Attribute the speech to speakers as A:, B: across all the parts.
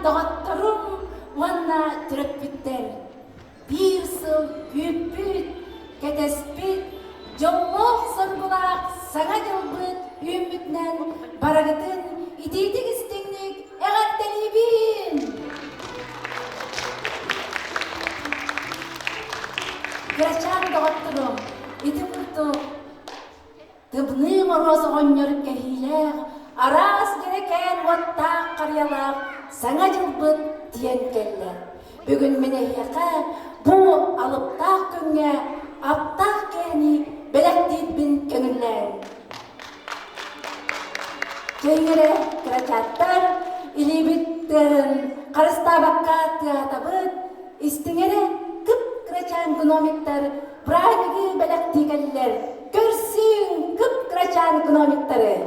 A: doğattarım vanna türöppitter. Bir sıl büyüppüt, ketespit, jolloq sorbulaq sağa yılbıt ümmütnen baragıtın ititik istinlik eğattelibin. Graçan doğattarım, iti kurtu, tıbnı morozu onyoruk kehileğ, aras gereken vattaq qaryalaq sağa yılbıt diyen keller. Bugün mene yaka bu alıptaq künge aptaq keni belektit bin könüller. Kengere kraçattar ilibitterin karıstabakka tıatabıt istingere kıp kraçan ekonomiktar braylıgı belekti keller. Görsün kıp kraçan ekonomiktarı.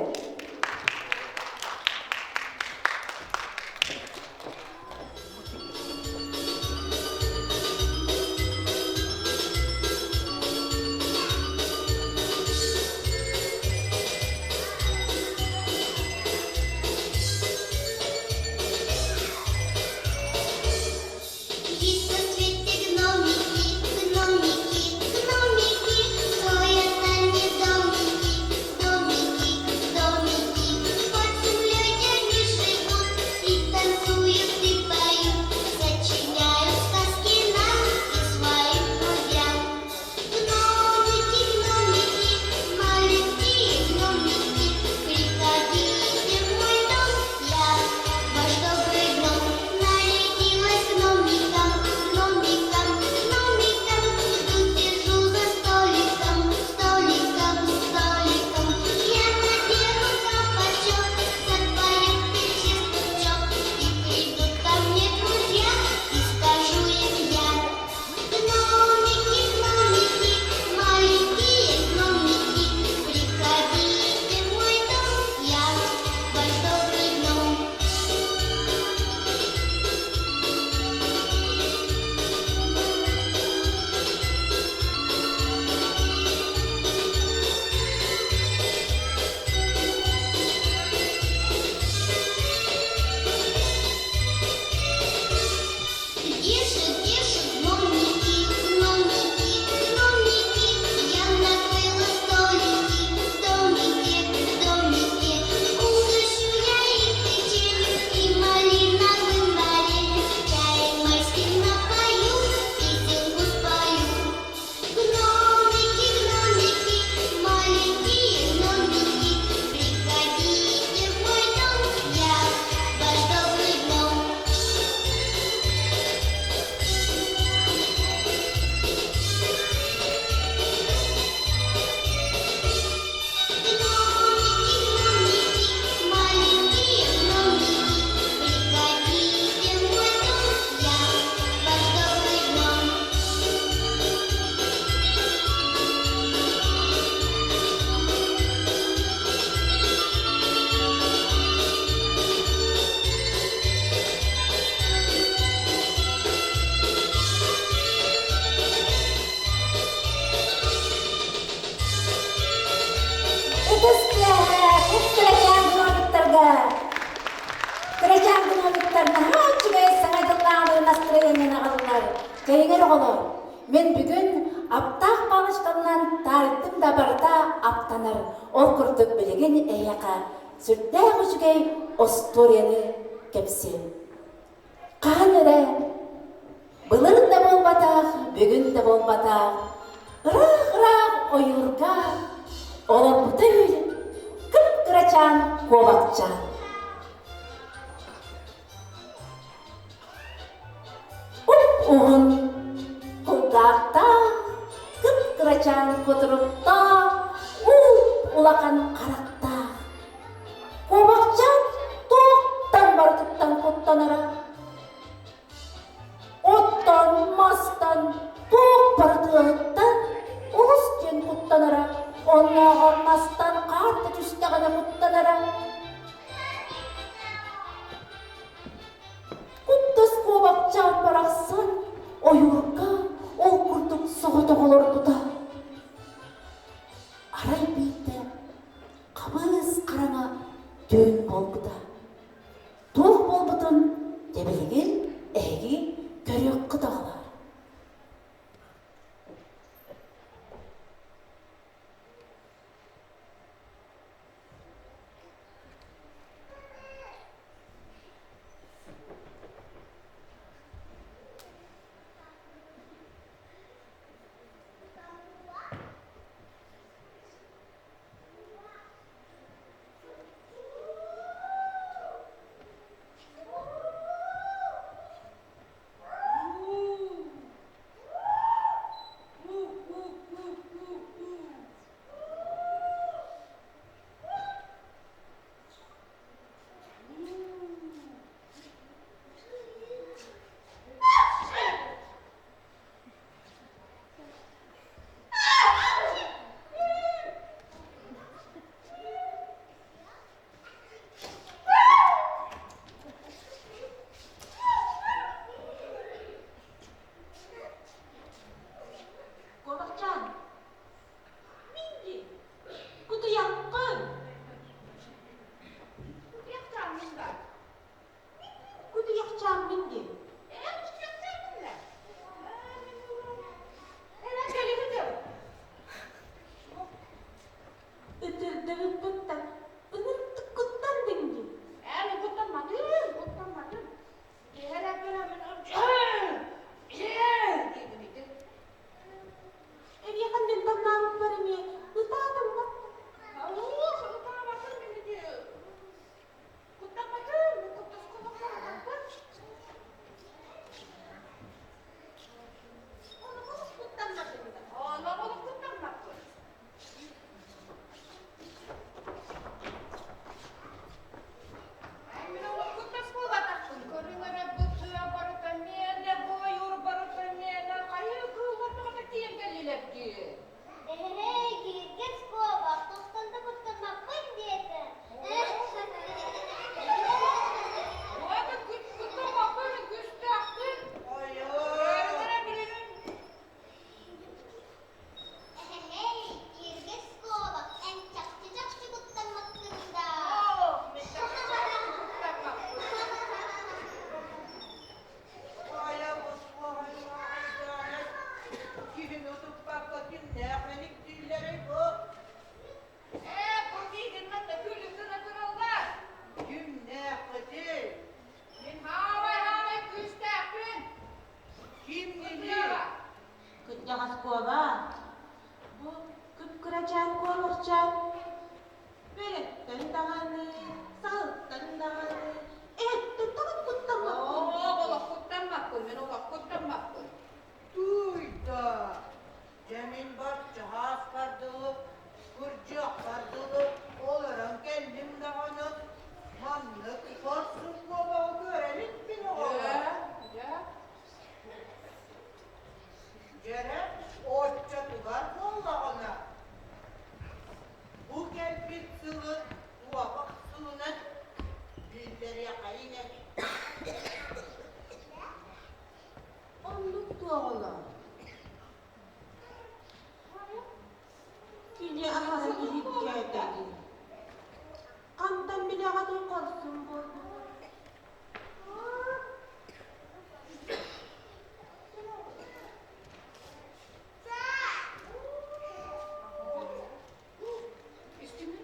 A: Men bugün aptaq balışkandan tarıttım da barda aptanır. Ol kurtuk bilegen eyaka. Sürtdäq uçugay ostoriyani kepsin. Qanere, bılırın da bolbataq, bugün de bolbataq. Iraq oyurga, ola butul, kıp-kıraçan kovakçan. Uğun kuldakta, kıp-kıraçan kuturukta, ulakan karakta. Kovakçan toqtan barıtıktan kuttanara. Ottan, mastan, toq barıtıktan, ulus gen kuttanara. Onna olmastan qartı tüstağına kuttanara. Kuttas kovakçan baraqsan, oyurga, ol kurtuk soğuda olurdu da. Aray beyte, qabız qarana dön bolguda. Toq bolbutun, debe
B: tutup bak bakayım ne yapmanik dilleri bu.
C: Bu giydirmek de küllü sırasına olmaz.
B: Kim ne yapmadı?
C: Min havay küstahpin.
B: Kim dedi?
C: Kıtlara.
A: Kıtyagas kova. Bu kıpkıracan kovakcan. Berekten dağını, sağlıktan dağını. Etti takat kutlamak.
C: Baba kutlanmak men ola kutlanmak.
B: Duyda. Cemin bahçe haskardılı, kurcak kardılı, olarak kendim de onu manlık basın baba görelim bile ola.
C: Ya.
B: Cere otça tugar valla ona. Bu gelbit sılı, bu bak sılının dilleri yakayın.
A: Anlık doğala. Yine ahara gidip geldi. Kantan bile kadar kalsın bu.
C: İstimi.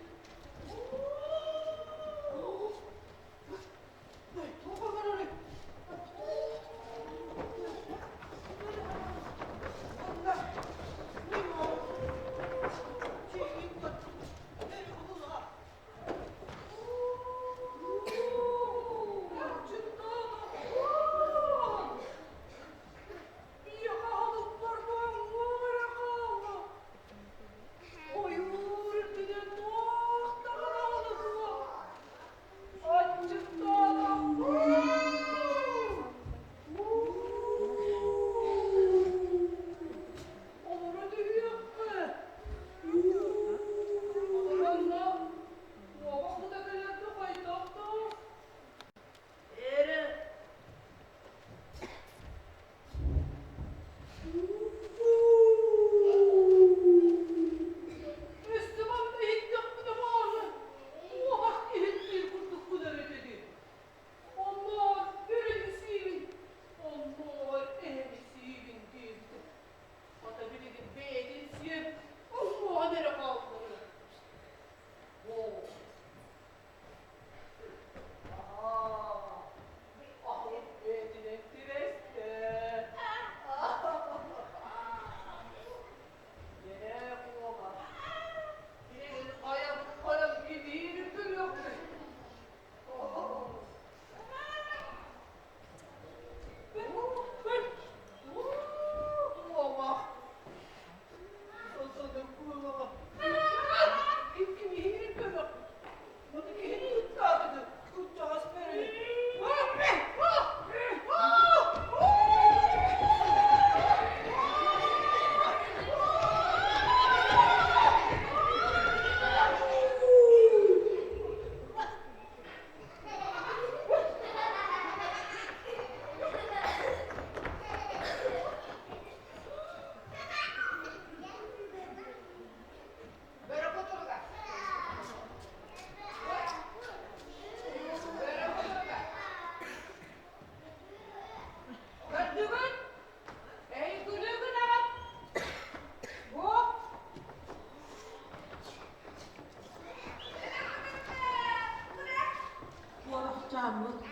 A: Kovakcanlık.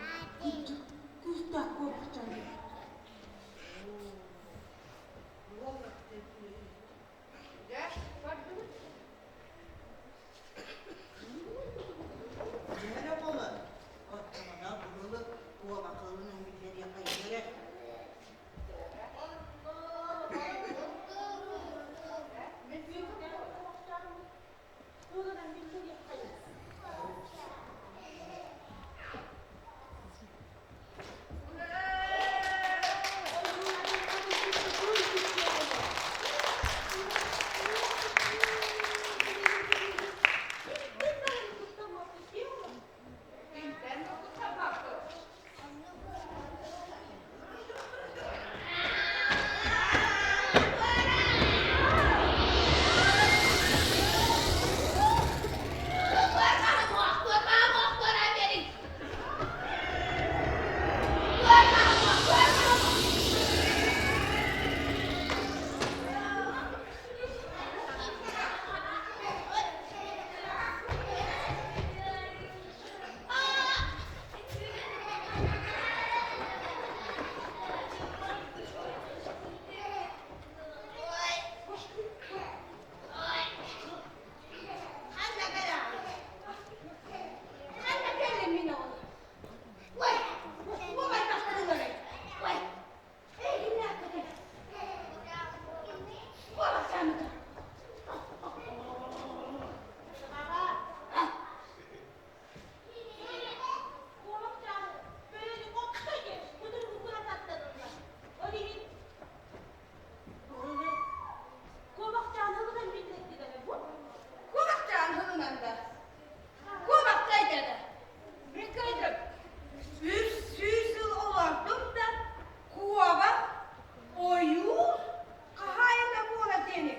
A: Küçük, küstah kovakcan.
B: Cere ola. Otçamana vurulu, bu bakalının dilleri yakayın.
C: canı da. Kovakçağın hılından da. Kovaktaydı da. Ben kaydım. Yüz yıl olardım da kovak oyu kahayla kola denir.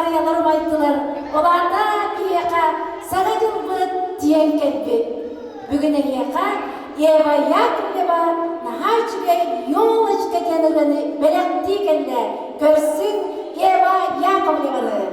A: Марьялар байтылар. Оларда бияка сага жылбыт диен келбит. Бүгүн бияка Ева Яковлева нахачыга ёлочка денелени белекти келде. Көрсүн Ева Яковлеваны.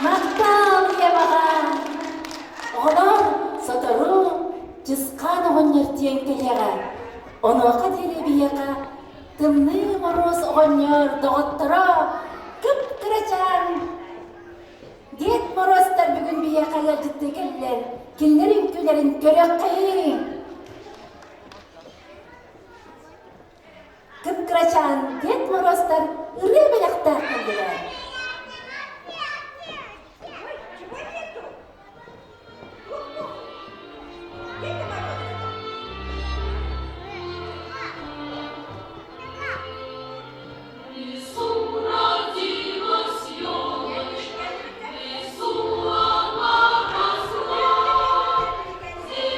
A: Мактал Еваға. Олар сатыру жысқан оғынер тиен келеға. Оноға дере бияға тымны мороз оғынер доғыттыра күп кірачан. Дед морозтар бүгін бияға жытты келдер. Кілдерін күлерін көрек қайын. Күп кірачан дед морозтар үрі біліқтар келдер.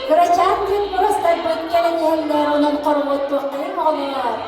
A: Кырачан дед морозтар бөткелен елдер онын қорғыт тоқайым олар.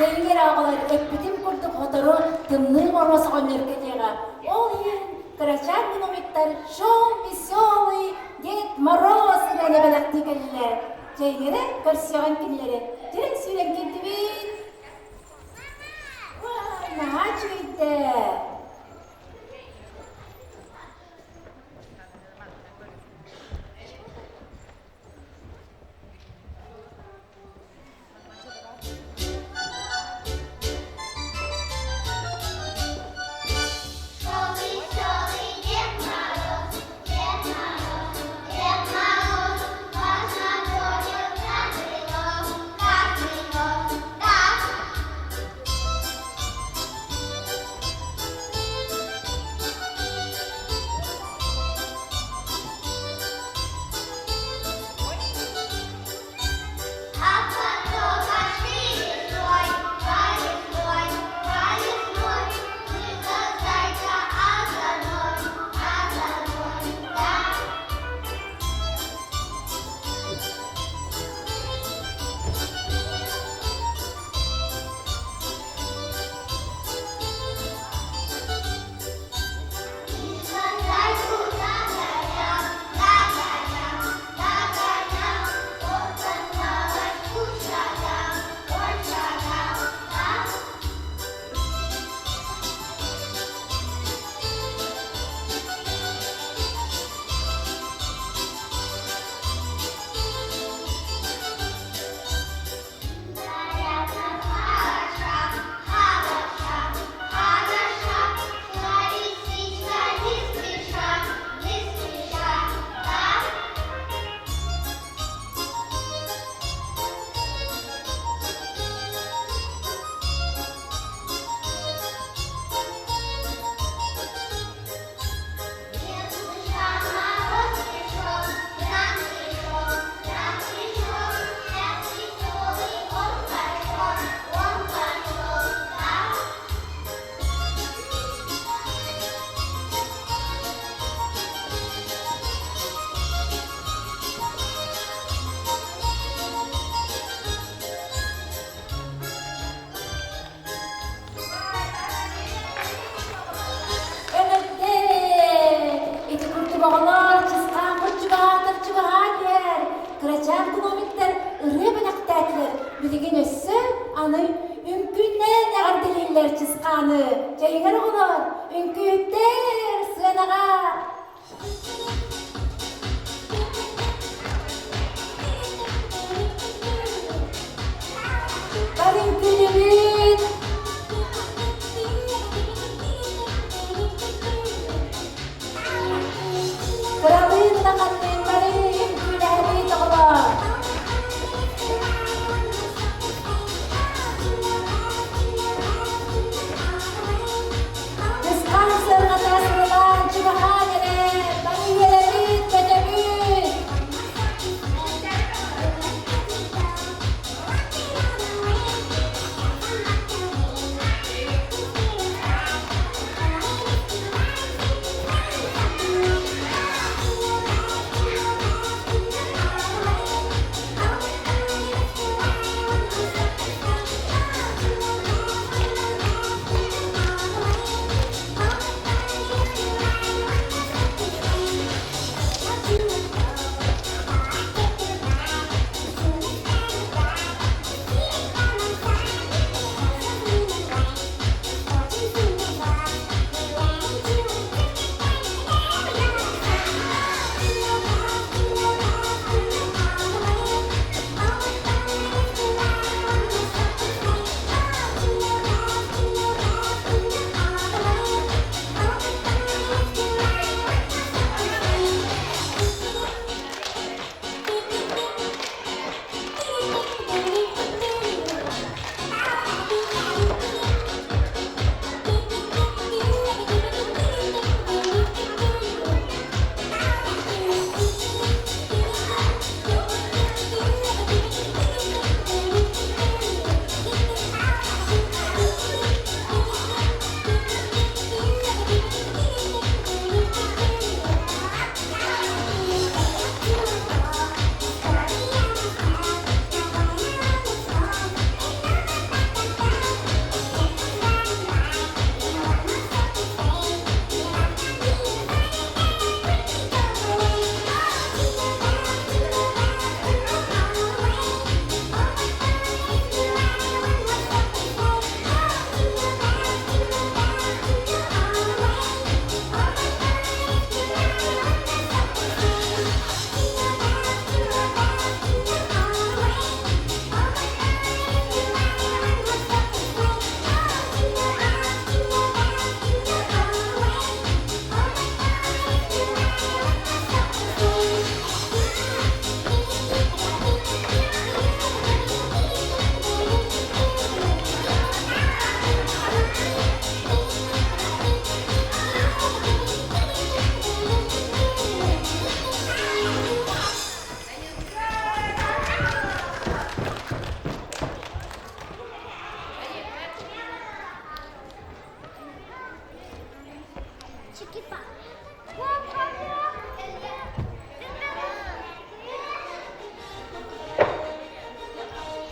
A: Теңер ағалар өппетім көрдік Olduru tımnı olması önlerkediğe. Ol yen, kıraçan dinomitler şon веселый Дед Мороз ile belakti kelliler. Ceylere karşıyan killeri. Direk süren kendibin. Vay, naha çöйді. Bağlar, çizkan, kırçıvadır, çıvahayer. Kıraçan kunomitler, ırı benaktatlar. Bilgin össü, anı ünkünler neğar deliller çizkanı. Ceygar olur, ünküyütter, sığınağa. Barın külümün. Kralın da katlinlerin külahri doğular. Kıskan sırgıda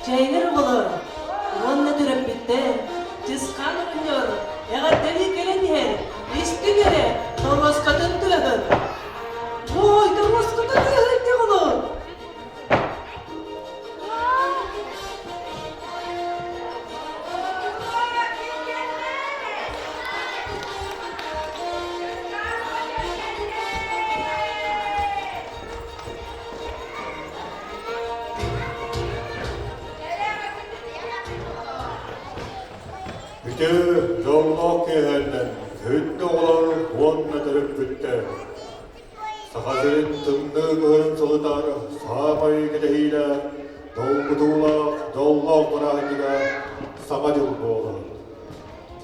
D: Ceynir kulu, onunla dürüp bitti. Cıskan oynuyor. Eğer deli gelen yer, üstü göre, Torbaska'dan dövür. Vay, Torbaska'dan dövür de kulu.
E: Bütün yolmak yerlerden hütte olan onunla dürüp bitti. Sakazırın tımlı görün soğutarı, sağmayı gidehiyle, dolguduğulak, dollak bırakıcıda, sakacıl boğulur.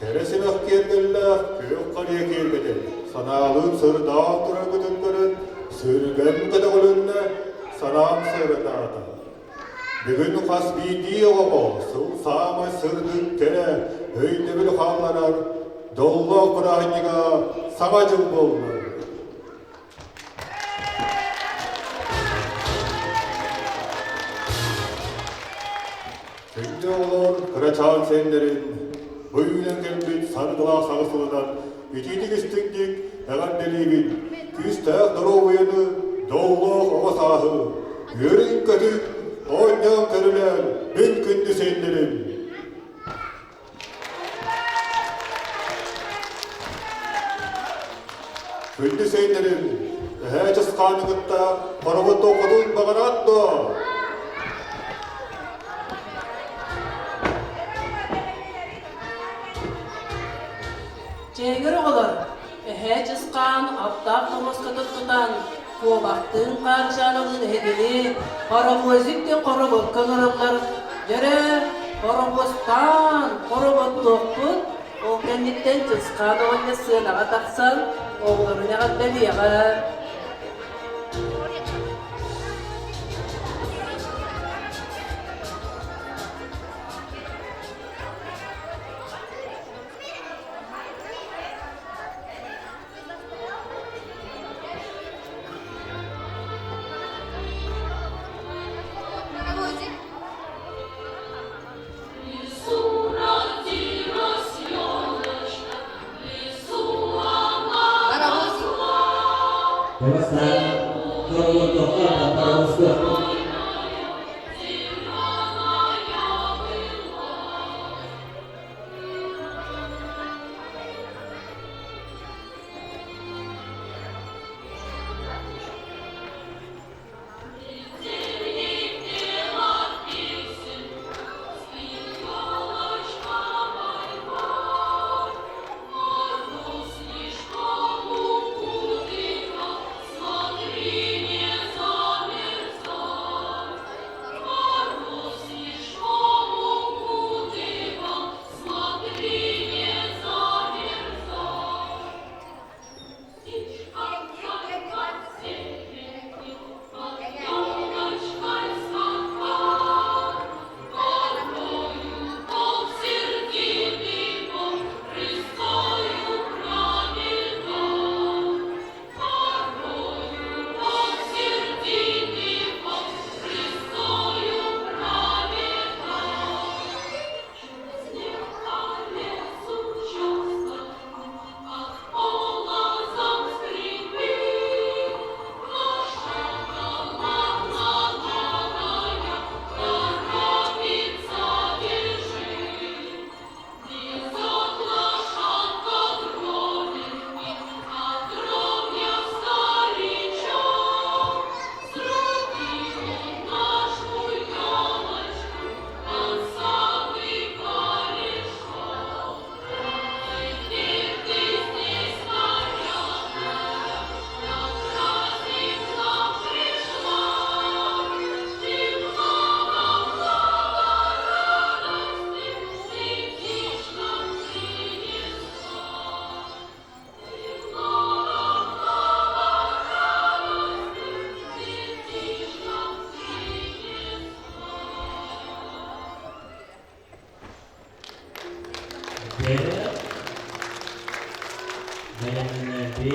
E: Teresine geldiler, büyük karıya gelmedi. Sanalın sırrı dağıttıra gıdıkların, sürgen gıdıklarına, sanam sırrı dağıtır. Bugün hasbi diye oğu, sağma sırdık kere, öyle bir hallanar, dollak bırakıcıda, sakacıl boğulur. Şimdi olur kıraçan senlerin, buyulen gelbit sarıdılak sağısılıdan, bitidik istikdik, eğer delibin, küstek duruvuyanı, dollak ova sahı, yörün kötü, oynayan körüler, mümkündü senlerin. Kündü senlerin, heçes kanıgıtta, paravut okudun bağırattı.
D: Ceynir kulu, cıskan, aptak Torbaska'dan tutan, Kuvaktın karşanının hedili, Karabozuk de korobot kınırımlar. Yere, korobostan, korobot dokput, o kenditten cıskan oğluna sığınağa taksan, oğullarına kaddeli yağa.
F: Смотри, не замерзай.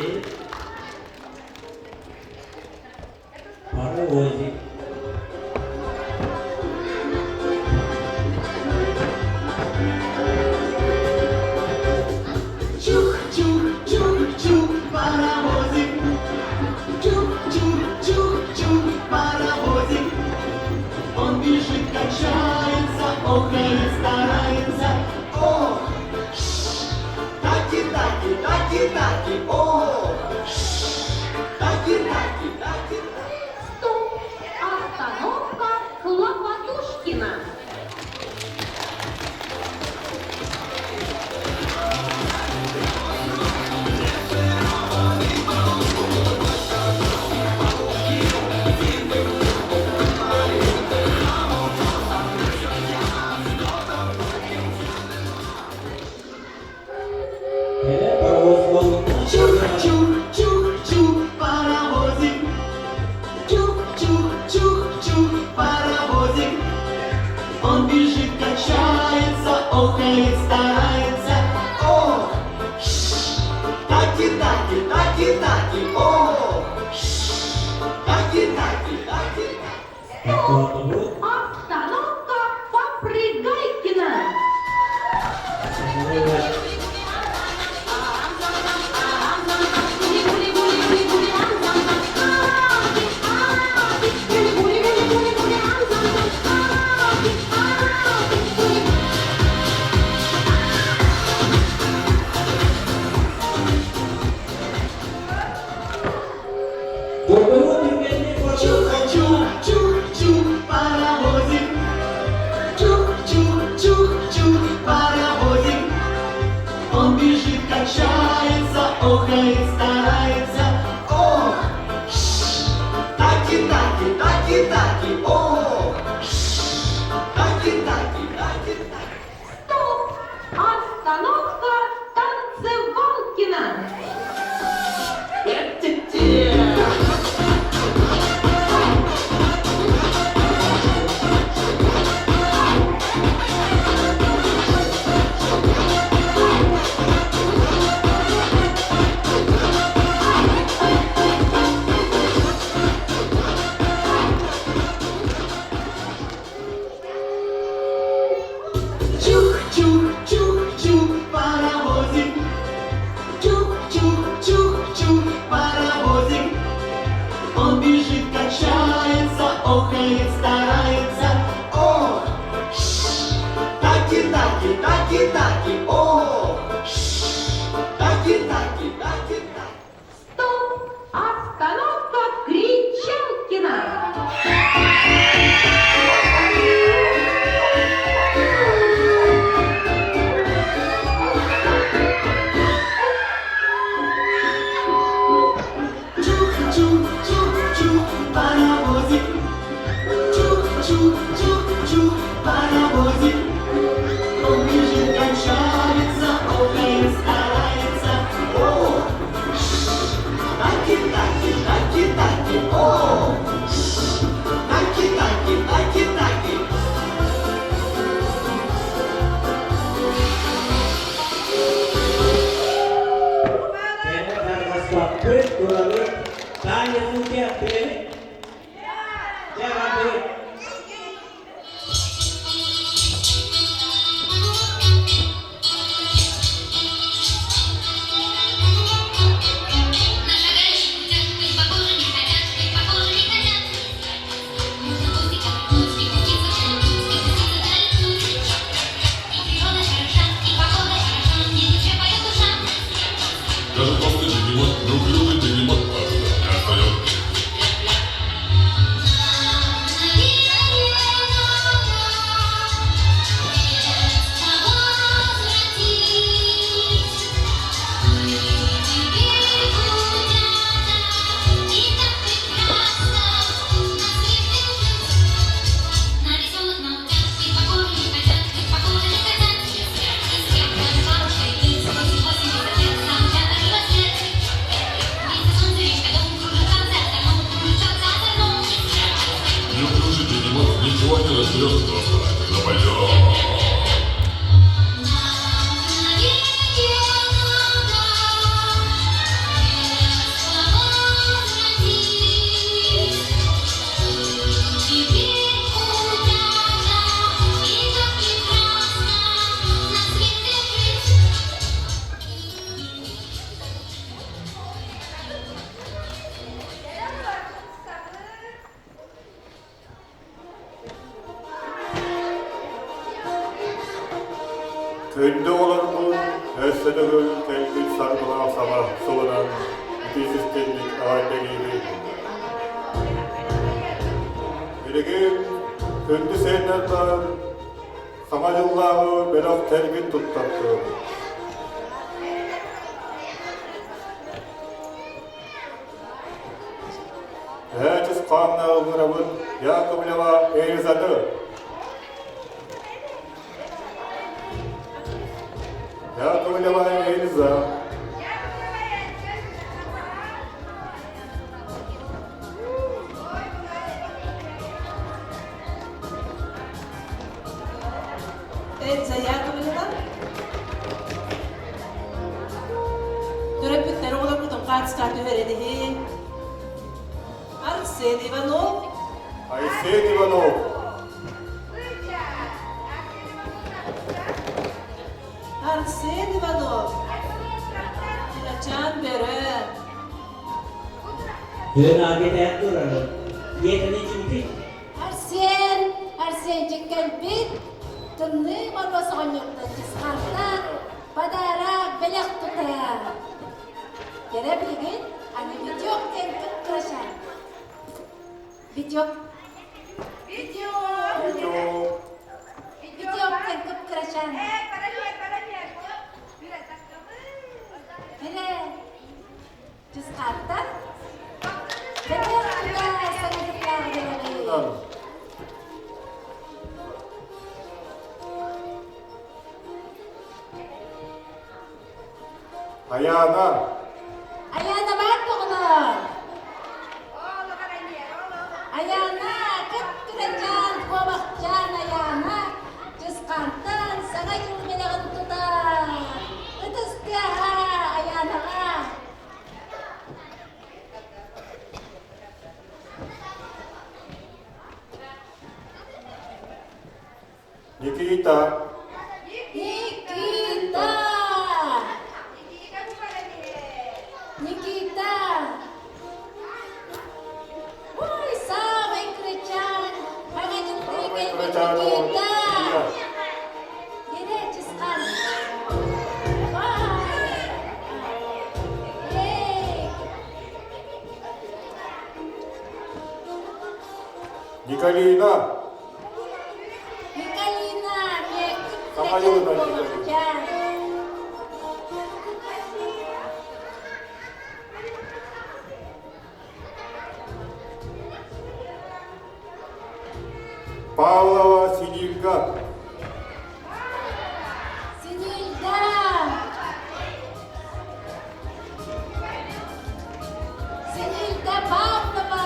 F: паровозик. Паровозик.
G: Чух-чух-чух-чух, паровозик. Чух-чух-чух-чух, паровозик. Он бежит, качается, охает, старается. Ох, таки-таки, таки-таки, ох, таки-таки, таки-таки.
H: Стоп! Остановка Хлопотушкина.
F: Паровоз
G: Чух-чух-чух-чух, паровозик. Чух-чух-чух-чух, паровозик. Он бежит, качается, охает, старается. Ох, таки-таки, таки-таки, ох, таки-таки, таки-таки.
H: Остановка Попрыгайкина.
G: Чух-чух-чух-чух, паровозик. Чух-чух-чух-чух, паровозик. Он бежит, качается, охает, старается. Ох, таки-таки, таки-таки, ох, таки-таки, таки-таки.
H: Стоп! Остановка Танцевалкина.
G: Чух-чух-чух-чух, паровозик. Чух-чух-чух-чух, паровозик. Он бежит, качается, охает, старается. Ох, таки-таки, таки-таки, ох, таки-таки, таки-таки.
H: Стоп! Остановка Кричалкина.
G: Чух-чух-чух-чух, паровозик. Чух-чух-чух-чух, паровозик. Он бежит, качается, охает, старается. Ох, таки-таки, таки-таки, ох, таки-таки, таки-таки.
I: Даже просто бегемот, трухлявый бегемот, не остается. Ничего не разберется просто, когда пойдем.
E: Önde olan bu esnedögül kelbit sargılan sama soğunan bizistinlik aileliği. Biligim öndü seynlerden samacıllağı belak terbit tuttattı. Herkes kanına ıgırabın yakıbleva eğizadı. Yakıbleva eğiza.
D: Elza Yakovleva. Dörepitleri olar kutun kaçıskatı verediği. Arsen Ivanov.
E: Aysen Ivanov.
D: Arsen Ivanov. Kaçan beri.
F: Yönage de duralım. Yetini çünkü.
A: Arsen kelbit tınны marwasa konyokta ciskartan padarak belak tutar. Kira biligin ani bidyok ten kıkraşan. Bidyok
E: Video.
A: ten kıkraşan. Hele ciskartan belak tutar sana tutar geleli.
E: Ayağına.
A: Ayağına bak oğlum. Ayağına kıpkıracan, kovakcan ayağına. Cıskantan sana yürümelağın tutar. Itıstı ha ayağına ha.
E: Nikita.
A: Nikita. Uy, samay kerajaan. Pangajuntikin mo, Nikita. Gini, ciskan. Wah. Yay.
E: Nikalina.
A: Nikalina, may
E: Sama yun,
A: kerajaan po
E: Nikalina.
A: dyan.
E: Pavlova Sinilka.
A: Sinilda. Sinilda Pavlova.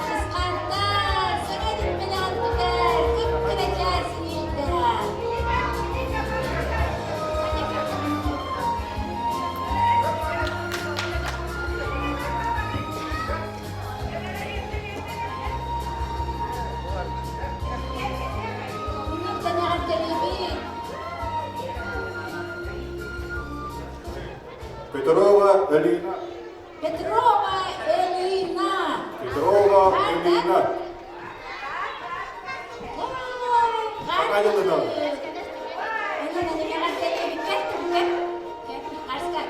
A: Ciskantan. Sana yürümelağın tutar. Kıpkıracan Sinilda. Sinilda na ang kalibig.
E: Petrova Elina.
A: Petrova Elina.
E: Petrova Elina.
A: Ay,
E: yun na.
A: Ano na, nagkakagkalibig ka? Arskat.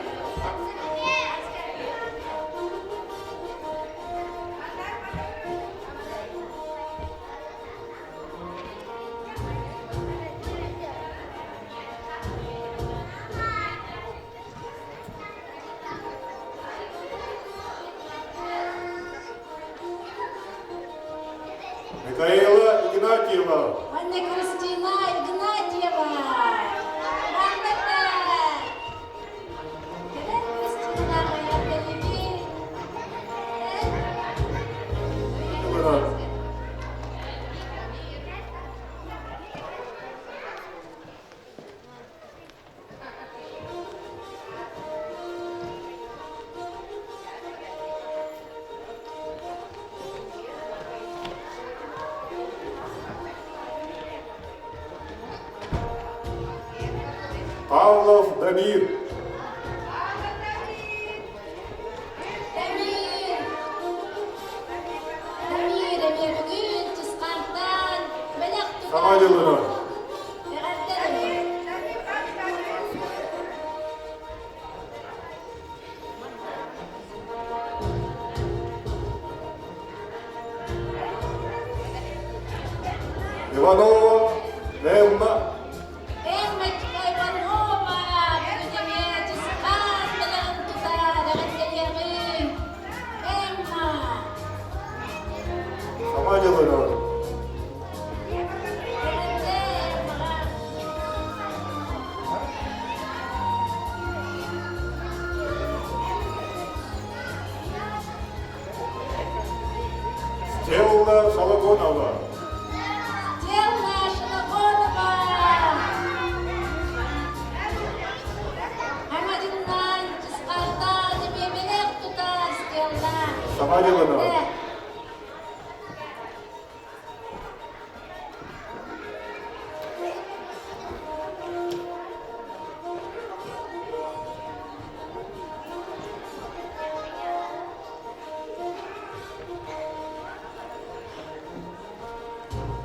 E: Mikhaila Ignatieva.
A: Anna Kristina Ignatieva. Rangata. Kailan Kristina kaya kalibig?
E: Pavlov Damir.
A: Damir bugün Ciskantan. Belak tutar.
E: Sama yılına.
A: Yakanda Damir.
E: Иванова Эмма.
A: Эммочка Иванова, бүгүнүме жыскан менен тутар агателерим. Эмма.
E: Самадилова. Стелла Шалогонова.
A: Стелла Шалогонова. Хамадиннан жыскартан мемелек тутар Стелла.
E: Самадилова.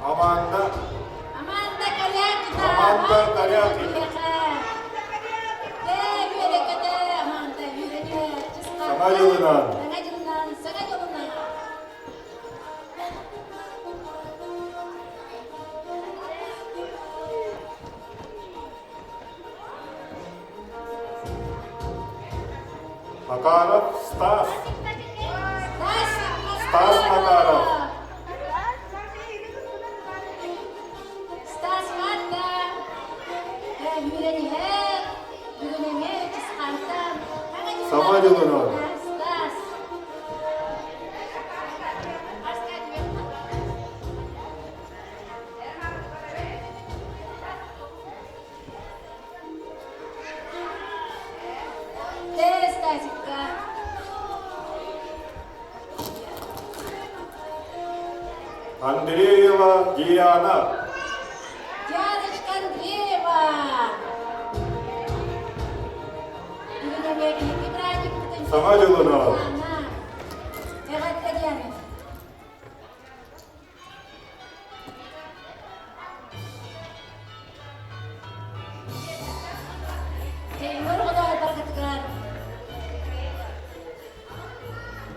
E: Аманда.
A: Аманда Корякина.
E: Аманда Корякина.
A: Аманда Юрьевна.
E: Самадилова.
A: Самадиловна. Самадиловна.
E: Макаров Стас.
A: Стас
E: Макаров.
A: Стас Марта. Юрьевна. Юрьевна жыскартан.
E: Самадилова.
A: Стас. Стасика.
E: Андреева Диана.
A: Дианочка Андреева.
E: Самадилова.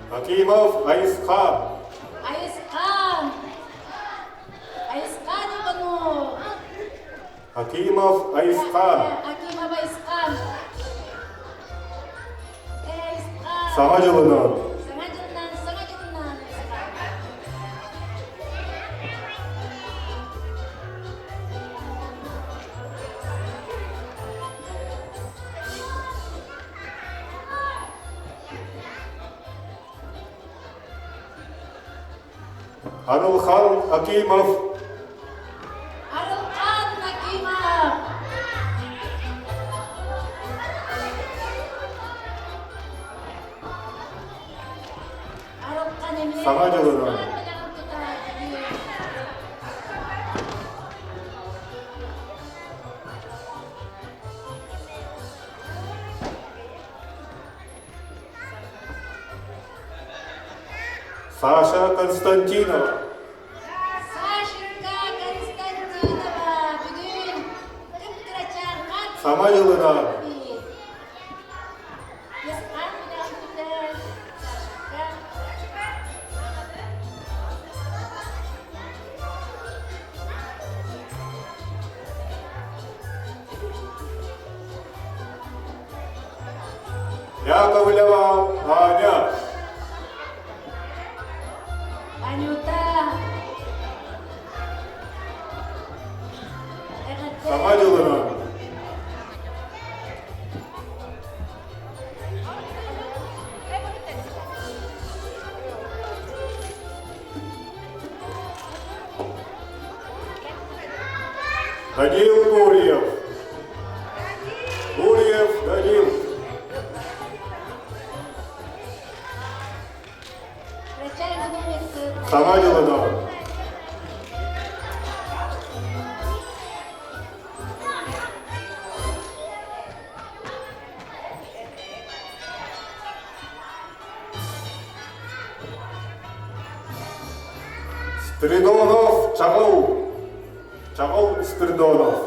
E: Акимов Айсхан.
A: Айскан. Айскан Иванов.
E: Акимов Айсхан.
A: Акимов Айскан. Айскан.
E: Самадилова.
A: Самадиловна, Самадиловна.
E: Арулхан Акимов.
A: Арылхан Акимов. Арылхан Эмре.
E: Самадилова. Саша Константинова.
A: Сашенька Константинова. Бүгін Кыпкырачарған.
E: Самадилова.
A: Есқан менен бүтін. Сашенька.
E: Яковлева Аня.
A: Анюта.
E: Самадилова. Данил Гурьев. Гурьев Данил. Самадилова. Спиридонов Чагол. Чагол Спиридонов.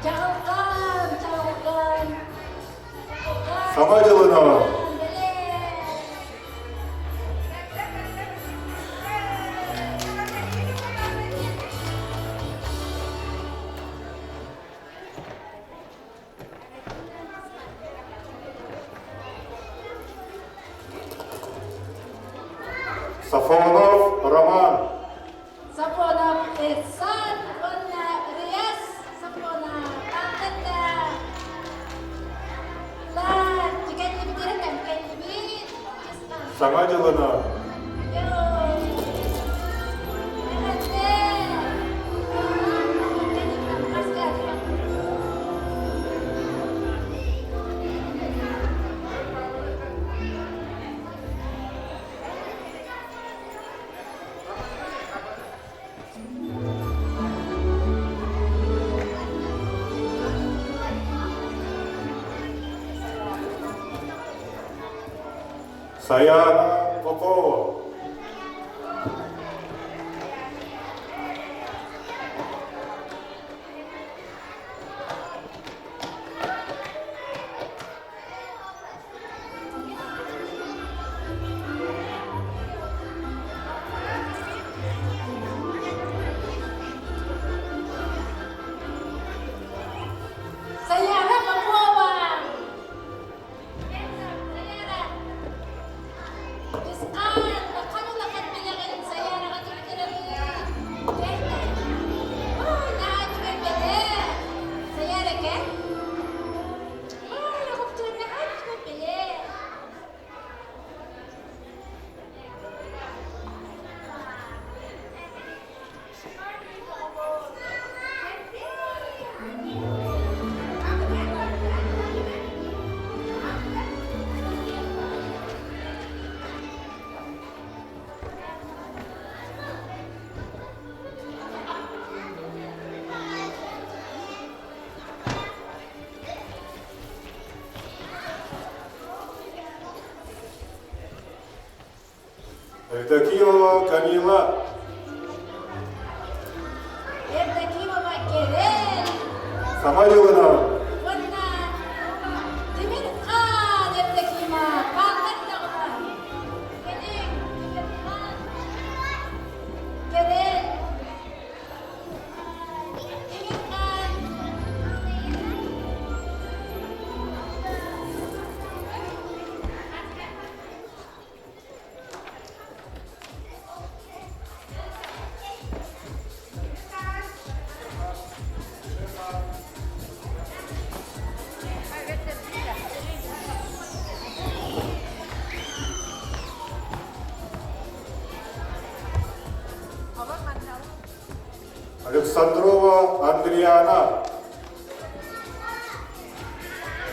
A: Чағылған, чағылған.
E: Самадилова. Safonov Роман.
A: Сапонов Эсан, Онна Рияс, Сапонов Антенда. Ла, тикетли битирем, тикетли бит.
E: Самадилана. Саяна Попова.
A: Саяна Попова. Евдокимова Камила. Евдокимова Керен.
E: Самадилана.
A: Онна Демирхан Евдокима. Панкаттагы. Керен. Демирхан. Керен. Демирхан.
E: Александрова Андриана.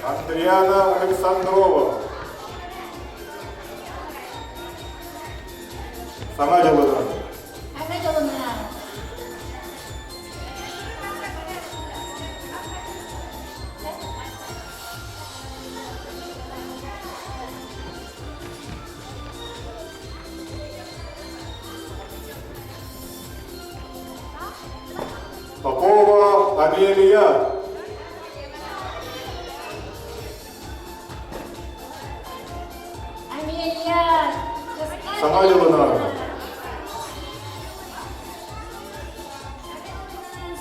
E: Андриана Александрова. Самадилана.
A: Ахмедовна.
E: Попова Амелия.
A: Амелия.
E: Самадилана.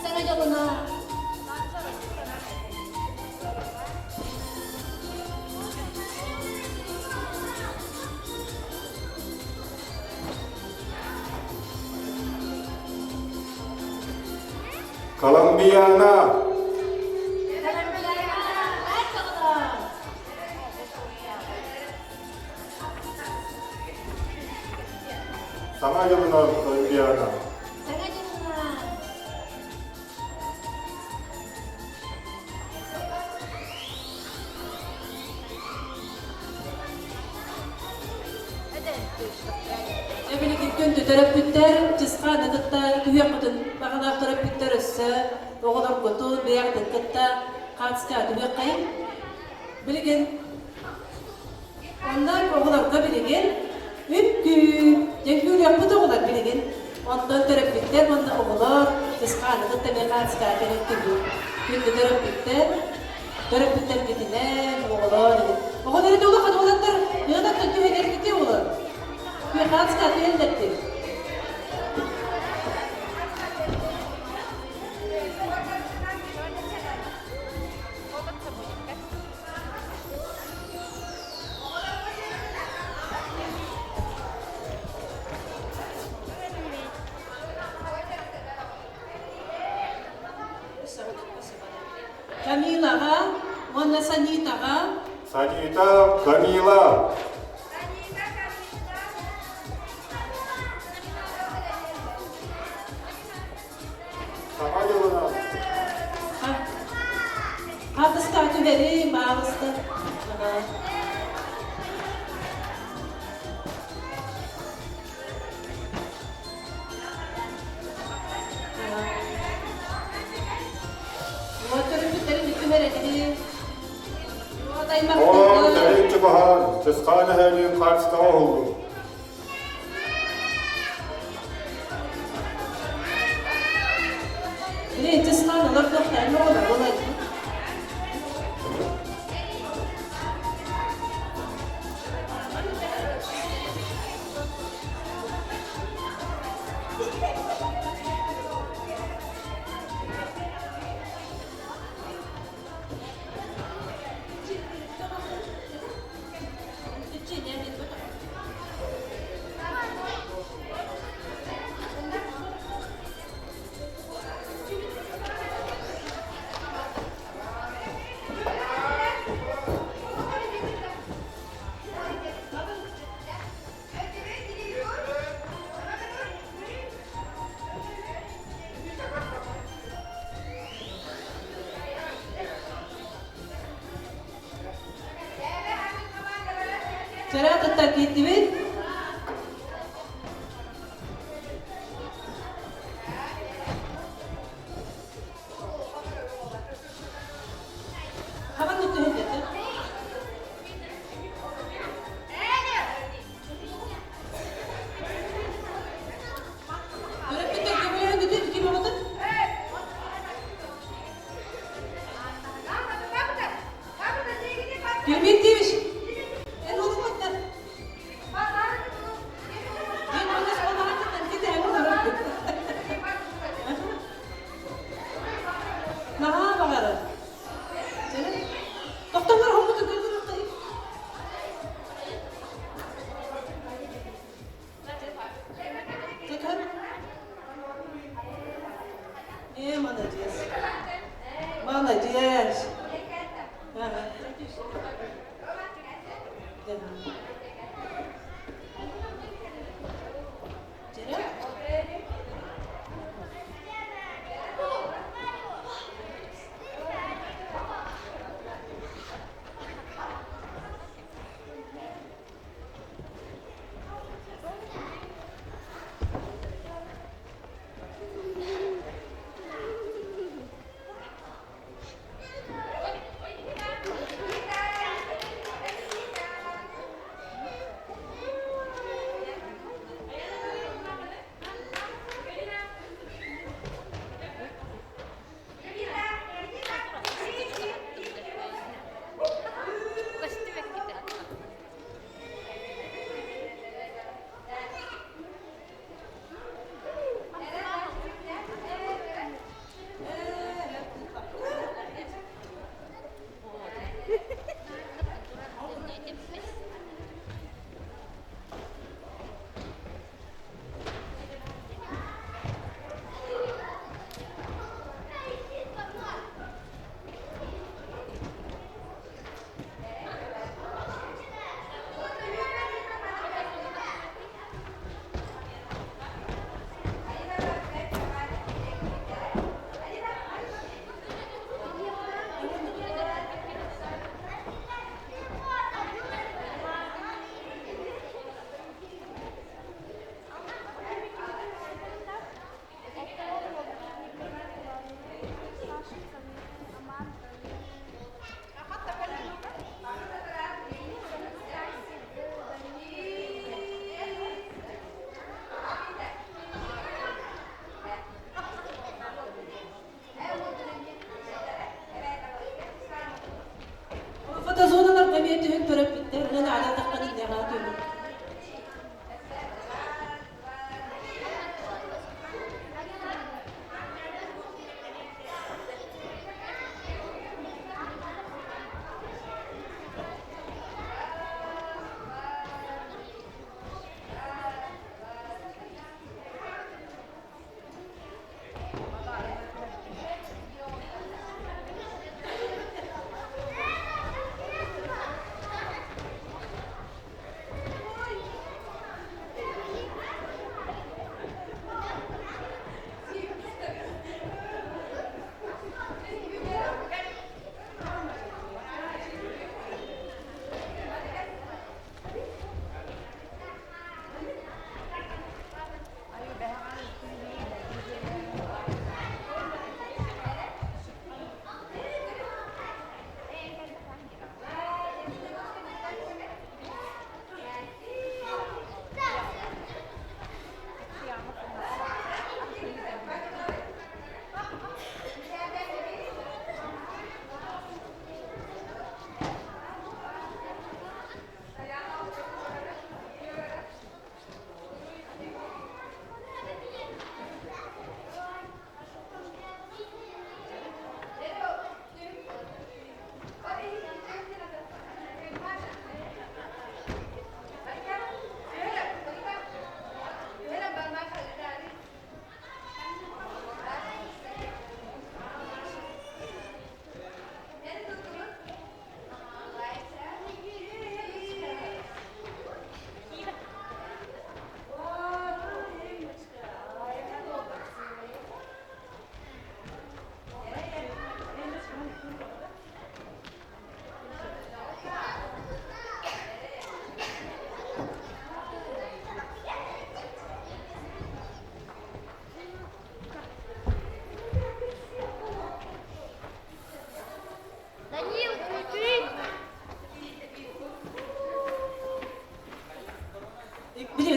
A: Самадилана.
E: Колумбияна. Самадилана Колумбияна.
D: Эбилик иккенди терапевттер жысқан ыгытта түбеккытын баганак терапевттер өссө оголор коту биягдын кытта катыска түбеккайын билген ондан оголорго билген үпкү жеңгүүрөкпүт оголор билген ондан терапевттер монда оголор жысқан ыгытта мен катыска керектиги күндү терапевттер кетинен оголор оголор эде улака оголоттор ыгытта түбекеркити олор Bir kaç kat elletti. Gülsün ağa, ona Sanit ağa.
E: Sanita, Kamila. Sana yoluna.
D: Hadıs'ta tüveri, bağlısta.
E: O derece bahar, cızkane helin karşıda oldu.
D: Birinci sıkan olur, doktor, ne olur, olay. Cerah tetap gitu, apa tuh tuh itu? Udah kita kemudian gitu gimana tuh? Gelmedi mi? Молодец. Ага.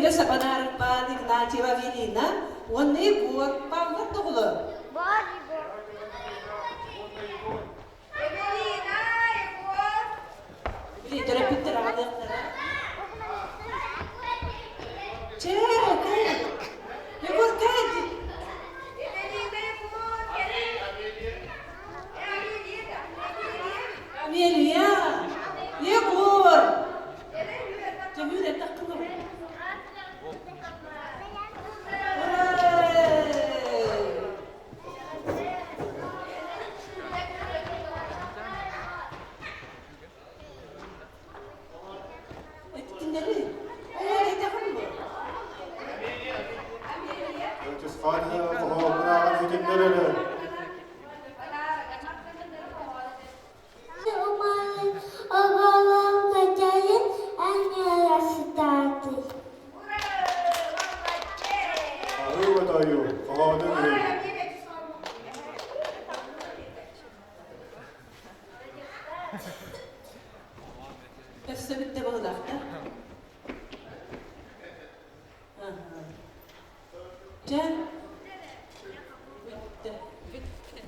D: Çekile sapanar panik naçeva vilina, onu buat pavlat doğulu.
C: Evelina, Egor.
D: Bili terapitler ağırlıklara. Çek, Egor kaç.
C: Evelina, Egor.
D: Amelia, Egor. Cemile takılır.
E: Tezkaneye kuhoguna hediyeleri.
A: Umarım oğlum kaçayın en yarası tatil.
E: Ayı ve dayı, kuhoguna
D: Öfse bitti bağlakta. Can. Bitti.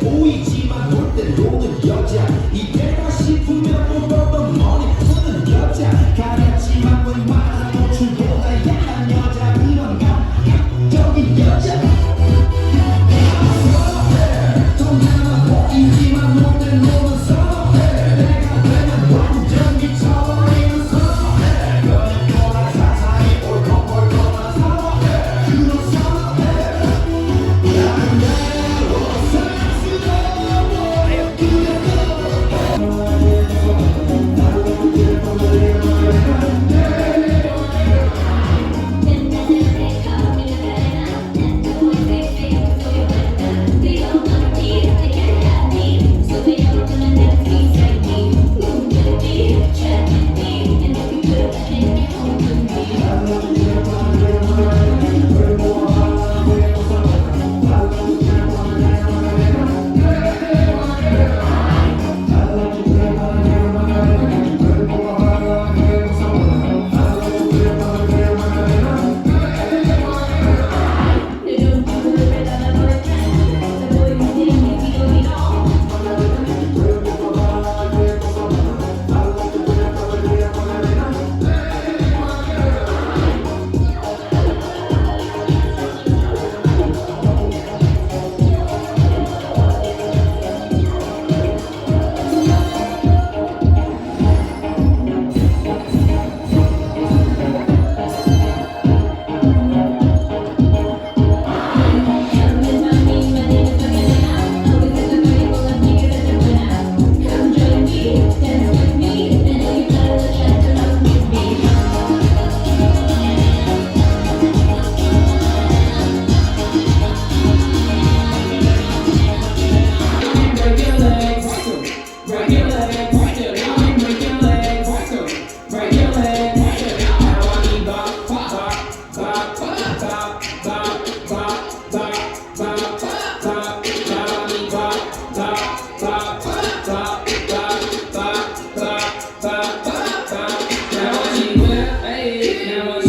G: 보이지만 볼 때 노는 여자 이때가 싶으면 못 보던 머리 푸는 여자 가렸지만 웬만한 노출보다 야한 여자 이런 감각적인 여자 돈 하나 보이지만 볼 때 노는 선호해 내가 되면 완전 미쳐버리는 선호해 그냥 너랑 사사이 옳건볼건한 선호해 그런 선호해
J: Now